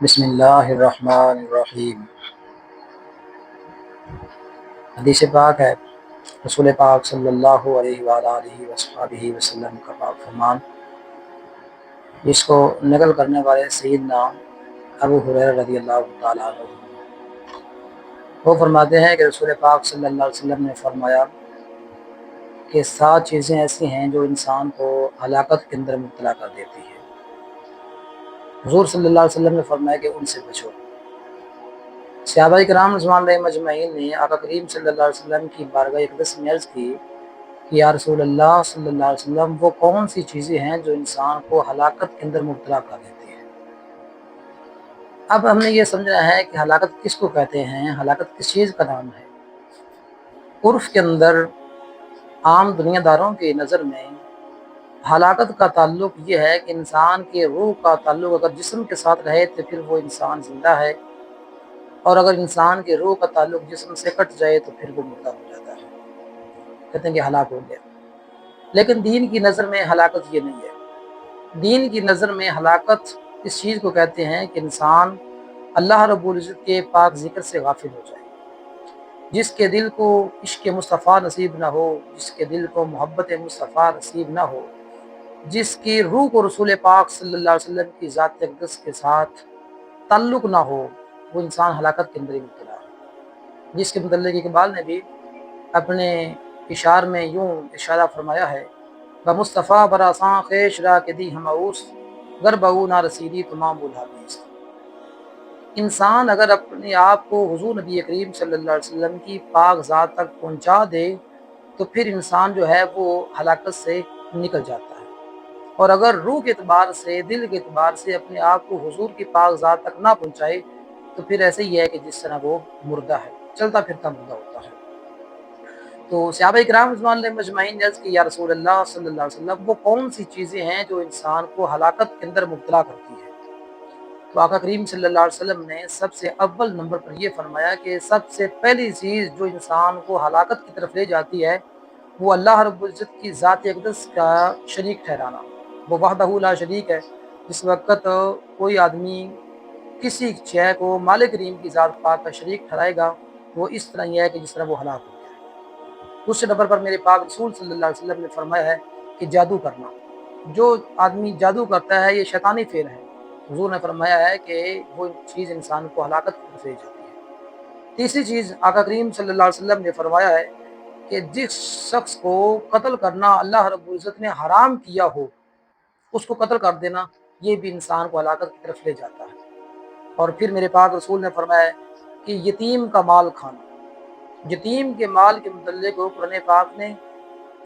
بسم اللہ الرحمن الرحیم۔ حدیث پاک ہے، رسول پاک صلی اللہ علیہ وآلہ وصحبہ وسلم کا پاک فرمان، جس کو نقل کرنے والے سیدنا ابو ہریرہ رضی اللہ تعالیٰ عنہ وہ فرماتے ہیں کہ رسول پاک صلی اللہ علیہ وسلم نے فرمایا کہ 7 چیزیں ایسی ہیں جو انسان کو ہلاکت کے اندر مبتلا کر دیتی ہے۔ حضور صلی اللہ علیہ وسلم نے فرمایا کہ ان سے بچو۔ صحابہ کرام رضوان اللہ مجمعین نے آقا کریم صلی اللہ علیہ وسلم کی بارگاہ اقدس میں عرض کی کہ یا رسول اللہ صلی اللہ علیہ وسلم، وہ کون سی چیزیں ہیں جو انسان کو ہلاکت کے اندر مبتلا کر دیتی ہیں؟ اب ہم نے یہ سمجھنا ہے کہ ہلاکت کس کو کہتے ہیں، ہلاکت کس چیز کا نام ہے۔ عرف کے اندر عام دنیا داروں کی نظر میں ہلاکت کا تعلق یہ ہے کہ انسان کے روح کا تعلق اگر جسم کے ساتھ رہے تو پھر وہ انسان زندہ ہے، اور اگر انسان کے روح کا تعلق جسم سے کٹ جائے تو پھر وہ مردہ ہو جاتا ہے، کہتے ہیں کہ ہلاک ہو گیا۔ لیکن دین کی نظر میں ہلاکت یہ نہیں ہے۔ دین کی نظر میں ہلاکت اس چیز کو کہتے ہیں کہ انسان اللہ رب العزت کے پاک ذکر سے غافل ہو جائے، جس کے دل کو عشق مصطفیٰ نصیب نہ ہو، جس کے دل کو محبت مصطفیٰ نصیب نہ ہو، جس کی روح کو رسول پاک صلی اللہ علیہ وسلم کی ذات اقدس کے ساتھ تعلق نہ ہو، وہ انسان ہلاکت کے اندر ہی مبتلا ہے۔ جس کے متعلق اقبال نے بھی اپنے اشعار میں یوں اشارہ فرمایا ہے، بمصطفیٰ براساں خیش را کے دی ہماؤس، گر بہو نہ رسیدی تمام الحدیث۔ انسان اگر اپنے آپ کو حضور نبی کریم صلی اللہ علیہ وسلم کی پاک ذات تک پہنچا دے تو پھر انسان جو ہے وہ ہلاکت سے نکل جاتا ہے، اور اگر روح کے اعتبار سے، دل کے اعتبار سے اپنے آپ کو حضور کی پاک ذات تک نہ پہنچائے تو پھر ایسے ہی ہے کہ جس طرح وہ مردہ ہے، چلتا پھرتا مردہ ہوتا ہے۔ تو صحابہ کرام رضوان اللہ مجمعین نے عرض کی یا رسول اللہ صلی اللہ علیہ وسلم، وہ کون سی چیزیں ہیں جو انسان کو ہلاکت کے اندر مبتلا کرتی ہے؟ تو آقا کریم صلی اللہ علیہ وسلم نے سب سے اول نمبر پر یہ فرمایا کہ سب سے پہلی چیز جو انسان کو ہلاکت کی طرف لے جاتی ہے وہ اللہ رب العزت کی ذات اقدس کا شریک ٹھہرانا۔ وہ وحدہ لا شریک ہے۔ جس وقت کوئی آدمی کسی شے کو مالک کریم کی ذات پاک کا شریک ٹھہرائے گا وہ اس طرح ہی ہے کہ جس طرح وہ ہلاک ہو گیا ہے۔ دوسرے نمبر پر میرے پاک رسول صلی اللہ علیہ وسلم نے فرمایا ہے کہ جادو کرنا، جو آدمی جادو کرتا ہے یہ شیطانی فعل ہے۔ حضور نے فرمایا ہے کہ وہ چیز انسان کو ہلاکت کی طرف لے جاتی ہے۔ تیسری چیز آقا کریم صلی اللہ علیہ وسلم نے فرمایا ہے کہ جس شخص کو قتل کرنا اللہ رب العزت نے حرام کیا ہو اس کو قتل کر دینا، یہ بھی انسان کو ہلاکت کی طرف لے جاتا ہے۔ اور پھر میرے پاک رسول نے فرمایا ہے کہ یتیم کا مال کھانا، یتیم کے مال کے متعلق قرآن پاک نے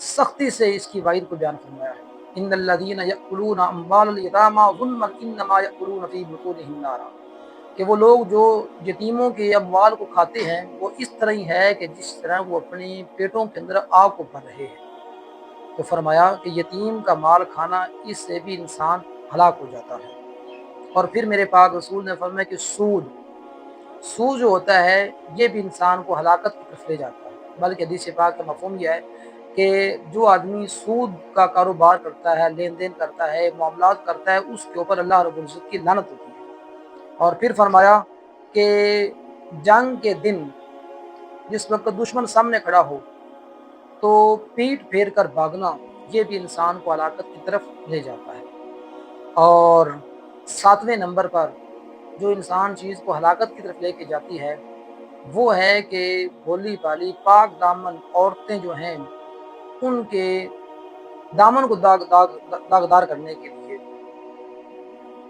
سختی سے اس کی وعید کو بیان فرمایا ہے، ان الذین یأکلون اموال الیتامی ظلما انما یأکلون فی بطونہم نارا، کہ وہ لوگ جو یتیموں کے اموال کو کھاتے ہیں وہ اس طرح ہی ہے کہ جس طرح وہ اپنی پیٹوں کے اندر آگ کو بھر رہے ہیں۔ تو فرمایا کہ یتیم کا مال کھانا، اس سے بھی انسان ہلاک ہو جاتا ہے۔ اور پھر میرے پاک رسول نے فرمایا کہ سود جو ہوتا ہے یہ بھی انسان کو ہلاکت کی طرف لے جاتا ہے، بلکہ حدیث پاک کا مفہوم یہ ہے کہ جو آدمی سود کا کاروبار کرتا ہے، لین دین کرتا ہے، معاملات کرتا ہے، اس کے اوپر اللہ رب العزت کی لعنت ہوتی ہے۔ اور پھر فرمایا کہ جنگ کے دن جس وقت دشمن سامنے کھڑا ہو تو پیٹ پھیر کر بھاگنا، یہ بھی انسان کو ہلاکت کی طرف لے جاتا ہے۔ اور 7ویں نمبر پر جو انسان چیز کو ہلاکت کی طرف لے کے جاتی ہے وہ ہے کہ بھولی بھالی پاک دامن عورتیں جو ہیں ان کے دامن کو داغدار کرنے کے لیے،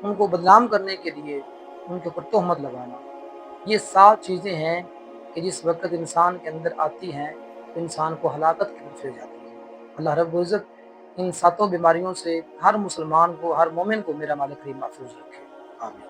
ان کو بدنام کرنے کے لیے ان کے اوپر تہمت لگانا، یہ 7 چیزیں ہیں کہ جس وقت انسان کے اندر آتی ہیں تو انسان کو ہلاکت کی طرف لے جاتی ہے۔ اللہ رب العزت ان 7 بیماریوں سے ہر مسلمان کو، ہر مومن کو میرا مالک کریم محفوظ رکھے، آمین۔